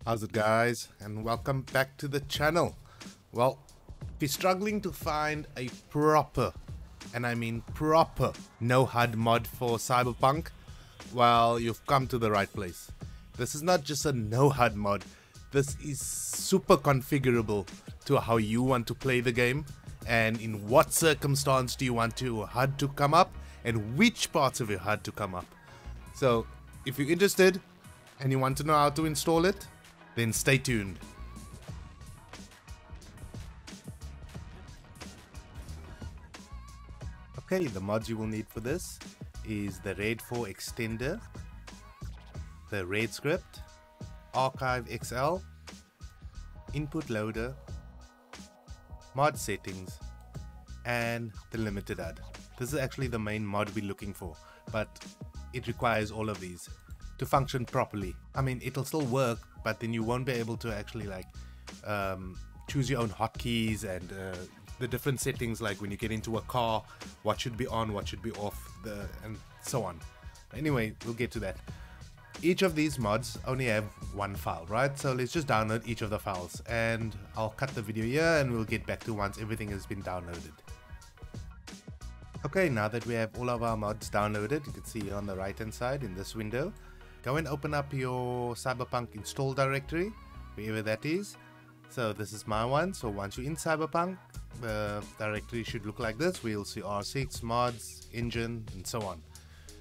How's it, guys, and welcome back to the channel. Well, if you're struggling to find a proper, and I mean proper, no HUD mod for Cyberpunk, well, you've come to the right place. This is not just a no HUD mod, this is super configurable to how you want to play the game, and in what circumstance do you want your HUD to come up, and which parts of your HUD to come up. So, if you're interested, and you want to know how to install it, then stay tuned. Okay, the mods you will need for this is the RED4 extender, the Redscript, ArchiveXL, input loader, mod settings, and the limited HUD. This is actually the main mod we're looking for, but it requires all of these to function properly. I mean, it'll still work, but then you won't be able to actually choose your own hotkeys and the different settings, like when you get into a car, what should be on, what should be off, and so on. Anyway, we'll get to that. Each of these mods only have one file, right? So let's just download each of the files, and I'll cut the video here and we'll get back to once everything has been downloaded. Okay, now that we have all of our mods downloaded, you can see on the right hand side in this window, go and open up your Cyberpunk install directory, wherever that is. So this is my one. So once you're in Cyberpunk, the directory should look like this. We'll see RE4ext mods, engine, and so on.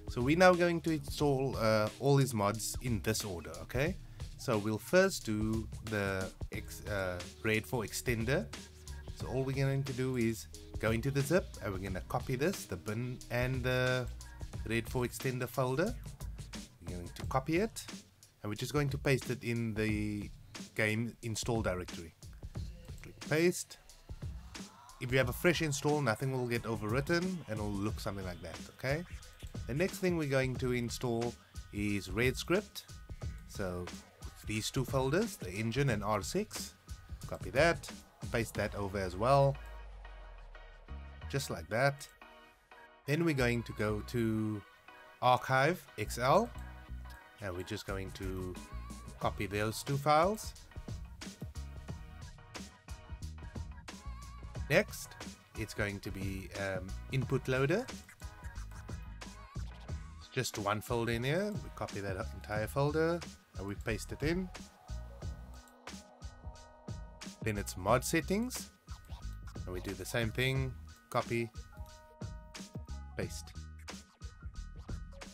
So we're now going to install all these mods in this order, okay? So we'll first do the RED4 extender. So all we're going to do is go into the zip, and we're going to copy this, the bin and the RED4 extender folder. We're going to copy it, and we're just going to paste it in the game install directory. Click paste. If you have a fresh install, nothing will get overwritten and it'll look something like that, okay? The next thing we're going to install is Redscript. So these two folders, the engine and RE4ext, copy that, paste that over as well, just like that. Then we're going to go to ArchiveXL, and we're just going to copy those two files. Next, it's going to be input loader. It's just one folder in here. We copy that entire folder and we paste it in. Then it's mod settings, and we do the same thing, copy, paste.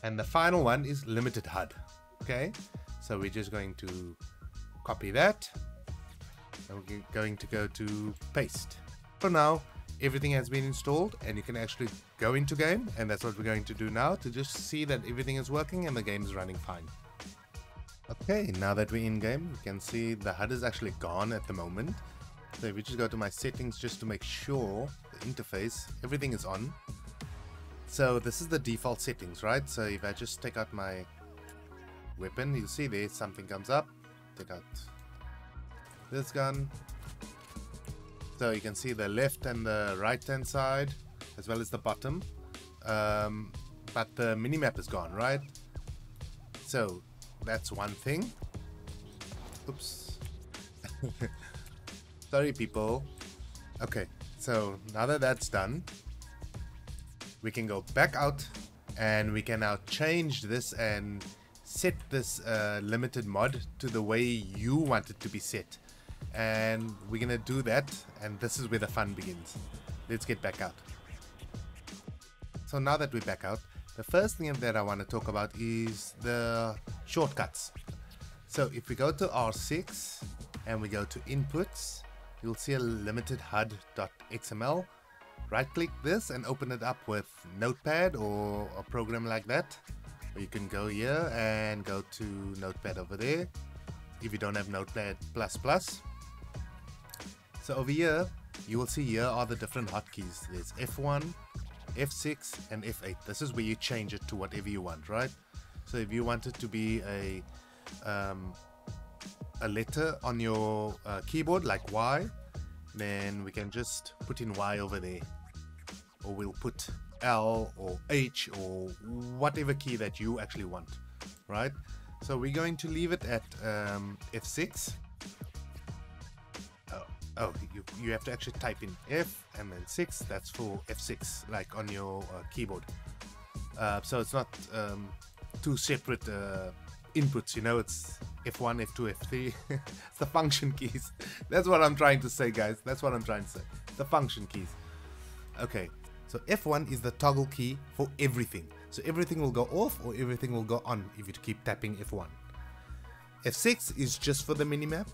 And the final one is limited HUD. Okay, so we're just going to copy that, and we're going to go to paste. For now, everything has been installed, and you can actually go into game, and that's what we're going to do now, to just see that everything is working and the game is running fine. Okay, now that we're in game, you can see the HUD is actually gone at the moment. So if we just go to my settings just to make sure the interface, everything is on. So this is the default settings, right? So if I just take out my weapon, you'll see there something comes up. Take out this gun. So you can see the left and the right hand side as well as the bottom, but the minimap is gone, right? So that's one thing. Oops. Sorry, people. Okay, so now that that's done, we can go back out, and we can now change this and set this limited mod to the way you want it to be set. And we're gonna do that, and this is where the fun begins. Let's get back out. So now that we're back out, the first thing that I want to talk about is the shortcuts. So if we go to R6 and we go to inputs, you'll see a limited HUD.xml. Right click this and open it up with Notepad or a program like that. Or you can go here and go to Notepad over there if you don't have Notepad++. So over here, you will see here are the different hotkeys. There's F1, F6, and F8. This is where you change it to whatever you want, right? So if you want it to be a letter on your keyboard like Y, then we can just put in Y over there. Or we'll put L or H or whatever key that you actually want, right? So we're going to leave it at F6. Oh, you have to actually type in F and then 6. That's for F6, like on your keyboard. So it's not two separate inputs, you know, it's F1, F2, F3. It's the function keys. That's what I'm trying to say, guys. That's what I'm trying to say. The function keys. Okay, so F1 is the toggle key for everything. So everything will go off or everything will go on if you keep tapping F1. F6 is just for the minimap,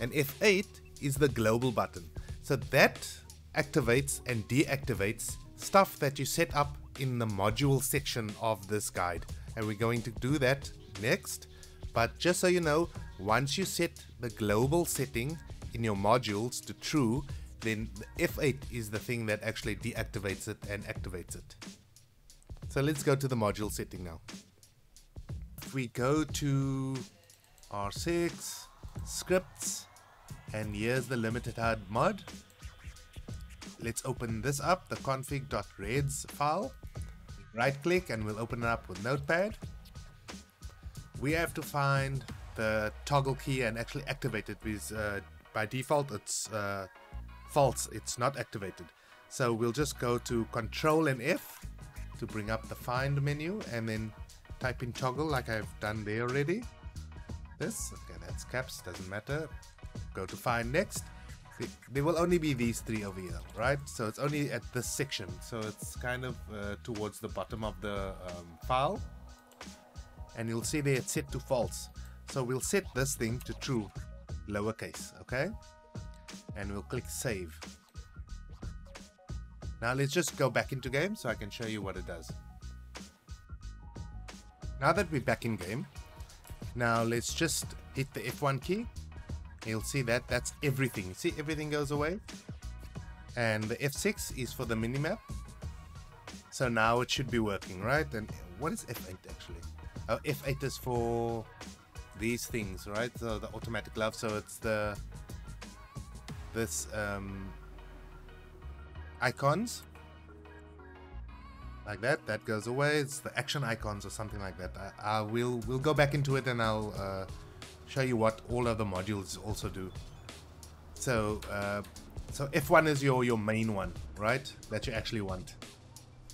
and F8 is the global button. So that activates and deactivates stuff that you set up in the module section of this guide. And we're going to do that next. But just so you know, once you set the global setting in your modules to true, then the F8 is the thing that actually deactivates it and activates it. So let's go to the module setting now. If we go to R6, scripts, and here's the limited HUD mod. Let's open this up, the config.reds file. Right click and we'll open it up with Notepad. We have to find the toggle key and actually activate it because by default it's false, it's not activated. So we'll just go to Control and F to bring up the find menu and then type in toggle like I've done there already. This, okay, that's caps, doesn't matter. Go to find next. There will only be these three over here, right? So it's only at this section, so it's kind of towards the bottom of the file, and you'll see there it's set to false. So we'll set this thing to true, lowercase, okay? And we'll click save. Now let's just go back into game so I can show you what it does. Now that we're back in game, now let's just hit the F1 key. You'll see that that's everything. See, everything goes away. And the F6 is for the minimap. So now it should be working, right? And what is F8 actually? Oh, F8 is for these things, right? So the automatic glove. So it's this icons like that goes away. It's the action icons or something like that. We'll go back into it and I'll show you what all of the modules also do. So so F1 is your main one, right, that you actually want.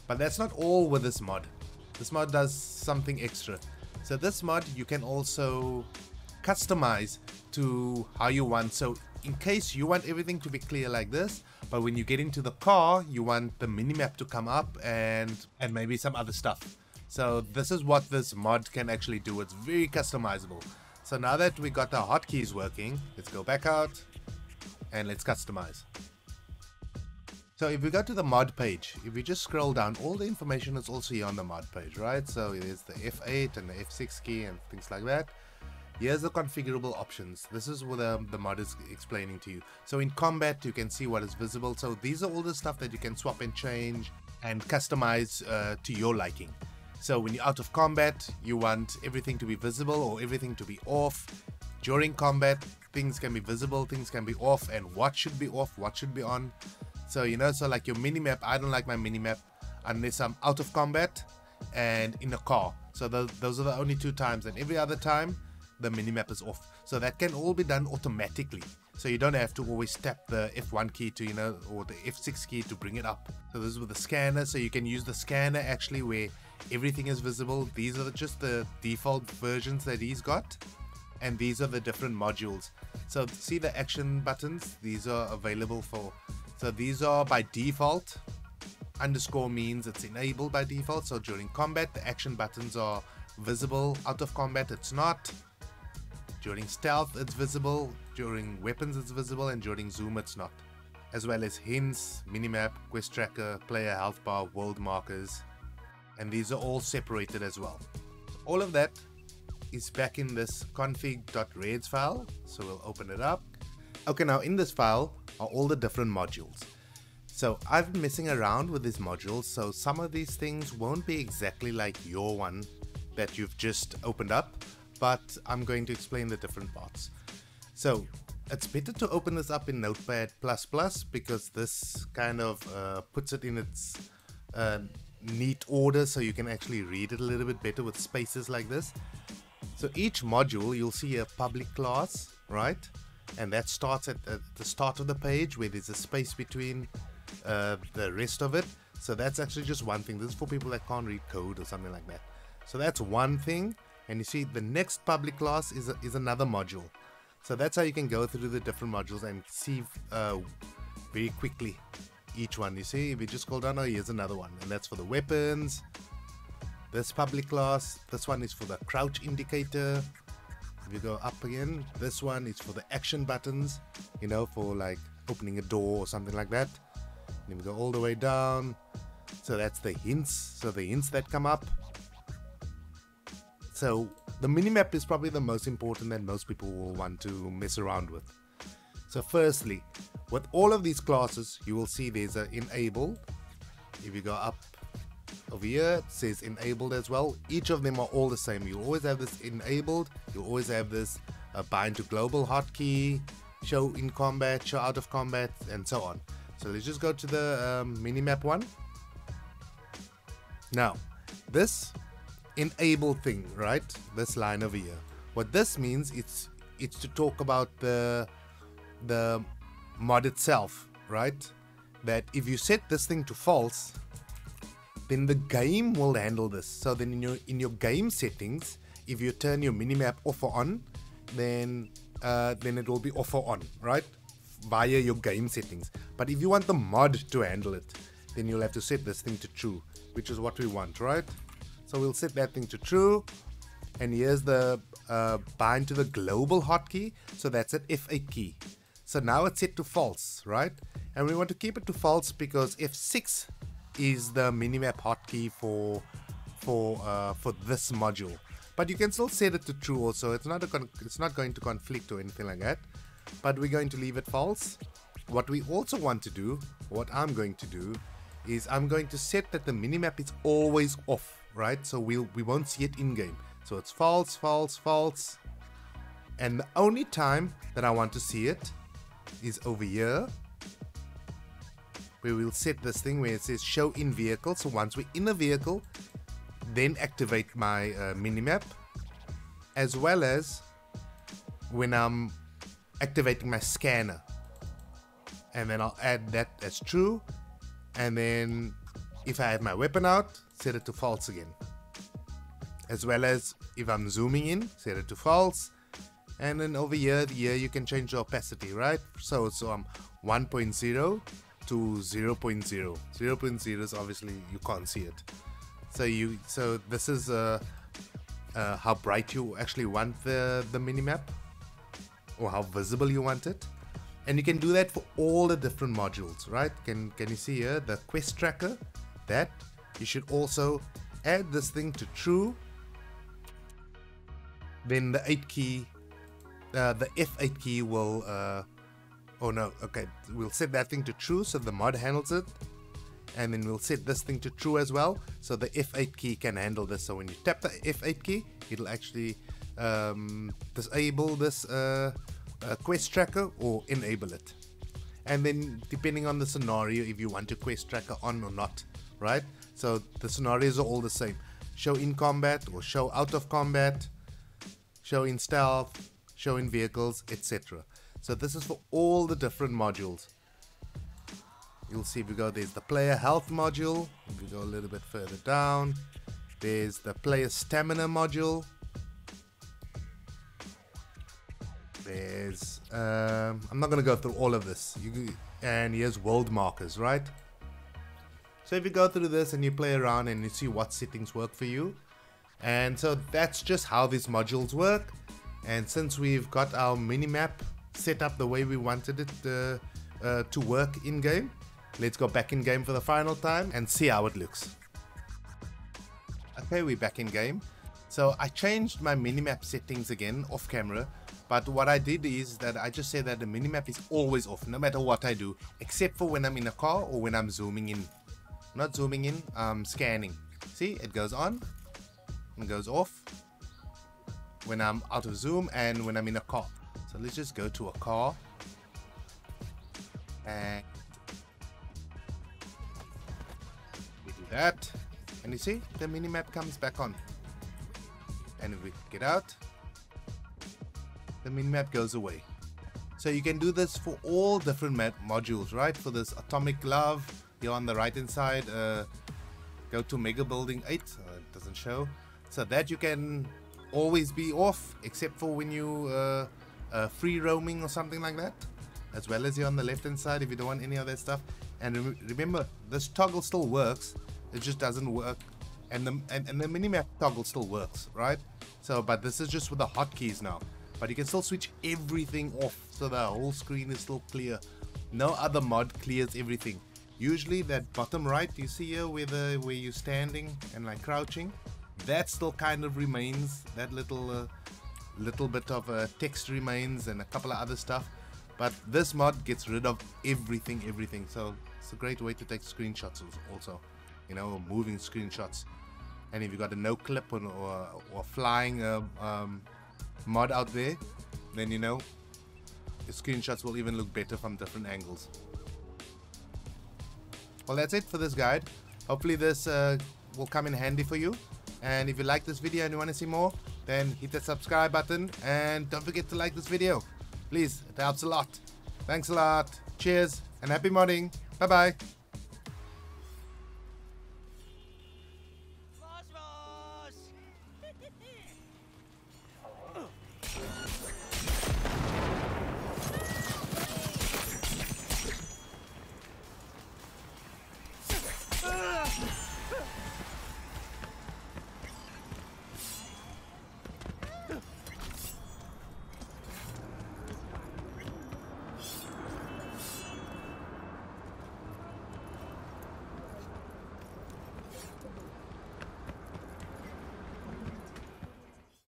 But that's not all with this mod. This mod does something extra. So this mod you can also customize to how you want. So in case you want everything to be clear like this, but when you get into the car you want the minimap to come up and maybe some other stuff. So this is what this mod can actually do. It's very customizable. So now that we got our hotkeys working, let's go back out and let's customize. So if we go to the mod page, if we just scroll down, all the information is also here on the mod page, right? So there's the F8 and the F6 key and things like that. Here's the configurable options. This is what the mod is explaining to you. So in combat, you can see what is visible. So these are all the stuff that you can swap and change and customize to your liking. So when you're out of combat, you want everything to be visible or everything to be off. During combat, things can be visible, things can be off, and what should be off, what should be on. So, you know, so like your minimap, I don't like my minimap unless I'm out of combat and in a car. So those are the only two times, and every other time the minimap is off. So that can all be done automatically. So you don't have to always tap the F1 key to, you know, or the F6 key to bring it up. So this is with the scanner. So you can use the scanner actually where everything is visible. These are just the default versions that he's got. And these are the different modules. So see the action buttons? These are available for, so these are by default. Underscore means it's enabled by default. So during combat, the action buttons are visible. Out of combat, it's not. During stealth, it's visible. During weapons, it's visible. And during zoom, it's not. As well as hints, minimap, quest tracker, player health bar, world markers. And these are all separated as well. All of that is back in this config.reds file. So we'll open it up. Okay, now in this file are all the different modules. So I've been messing around with these modules. So some of these things won't be exactly like your one that you've just opened up, but I'm going to explain the different parts. So it's better to open this up in Notepad++ because this kind of puts it in its neat order so you can actually read it a little bit better with spaces like this. So each module, you'll see a public class, right? And that starts at the start of the page where there's a space between the rest of it. So that's actually just one thing. This is for people that can't read code or something like that. So that's one thing. And you see the next public class is another module. So that's how you can go through the different modules and see very quickly each one. You see, if you just scroll down, oh, here's another one. And that's for the weapons. This public class, this one is for the crouch indicator. If you go up again, this one is for the action buttons, you know, for like opening a door or something like that. And then we go all the way down. So that's the hints. So the hints that come up. So the minimap is probably the most important that most people will want to mess around with. So firstly, with all of these classes, you will see there's an enable. If you go up over here, it says enabled as well. Each of them are all the same. You always have this enabled. You always have this bind to global hotkey, show in combat, show out of combat, and so on. So let's just go to the minimap one. Now, this enable thing, right? This line over here. What this means, it's to talk about the mod itself, right? That if you set this thing to false, then the game will handle this. So then in your game settings, if you turn your minimap off or on, then it will be off or on, right? Via your game settings. But if you want the mod to handle it, then you'll have to set this thing to true, which is what we want, right? So we'll set that thing to true. And here's the bind to the global hotkey. So that's an F8 key. So now it's set to false, right? And we want to keep it to false because F6 is the minimap hotkey for this module. But you can still set it to true also. It's not going to conflict or anything like that. But we're going to leave it false. What we also want to do, what I'm going to do, is I'm going to set that the minimap is always off, right? So we won't see it in game. So it's false, false, false. And the only time that I want to see it is over here, where we'll set this thing where it says show in vehicle. So once we're in a vehicle, then activate my minimap, as well as when I'm activating my scanner. And then I'll add that as true. And then if I have my weapon out, set it to false again. As well as if I'm zooming in, set it to false. And then over here you can change the opacity, right? So I'm 1.0 to 0.0. 0.0 is obviously you can't see it. So this is how bright you actually want the minimap, or how visible you want it. And you can do that for all the different modules, right? Can you see here the quest tracker? That you should also add this thing to true. Then the 8 key, the F8 key will oh no, okay, we'll set that thing to true so the mod handles it. And then we'll set this thing to true as well, so the F8 key can handle this. So when you tap the F8 key, it'll actually disable this quest tracker or enable it. And then depending on the scenario, if you want your quest tracker on or not, right? So the scenarios are all the same. Show in combat or show out of combat, show in stealth, show in vehicles, etc. So this is for all the different modules. You'll see if you go, there's the player health module. If you go a little bit further down, there's the player stamina module. There's I'm not going to go through all of this. And here's world markers, right? So if you go through this and you play around and you see what settings work for you. And so that's just how these modules work. And since we've got our minimap set up the way we wanted it to work in game, let's go back in game for the final time and see how it looks. Okay, we're back in game. So I changed my minimap settings again off camera, but what I did is that I just said that the minimap is always off no matter what I do, except for when I'm in a car or when I'm zooming in. Not zooming in, I'm scanning. See, it goes on and goes off when I'm out of zoom and when I'm in a car. So let's just go to a car and we do that, and you see the minimap comes back on. And if we get out, the minimap goes away. So you can do this for all different modules, right? For this atomic glove, here on the right hand side, go to Mega Building 8, it doesn't show. So that you can always be off, except for when you free roaming or something like that. As well as here on the left hand side if you don't want any of that stuff. And remember, this toggle still works, it just doesn't work. And the minimap toggle still works, right? So, but this is just with the hotkeys now. But you can still switch everything off, so the whole screen is still clear. No other mod clears everything. Usually that bottom right you see here where you're standing and like crouching, that still kind of remains. That little bit of text remains and a couple of other stuff. But this mod gets rid of everything. So it's a great way to take screenshots also, you know, moving screenshots. And if you got a no clip or flying mod out there, then you know your screenshots will even look better from different angles. Well, that's it for this guide. Hopefully this will come in handy for you. And if you like this video and you want to see more, then hit the subscribe button and don't forget to like this video. Please, it helps a lot. Thanks a lot. Cheers and happy modding. Bye bye.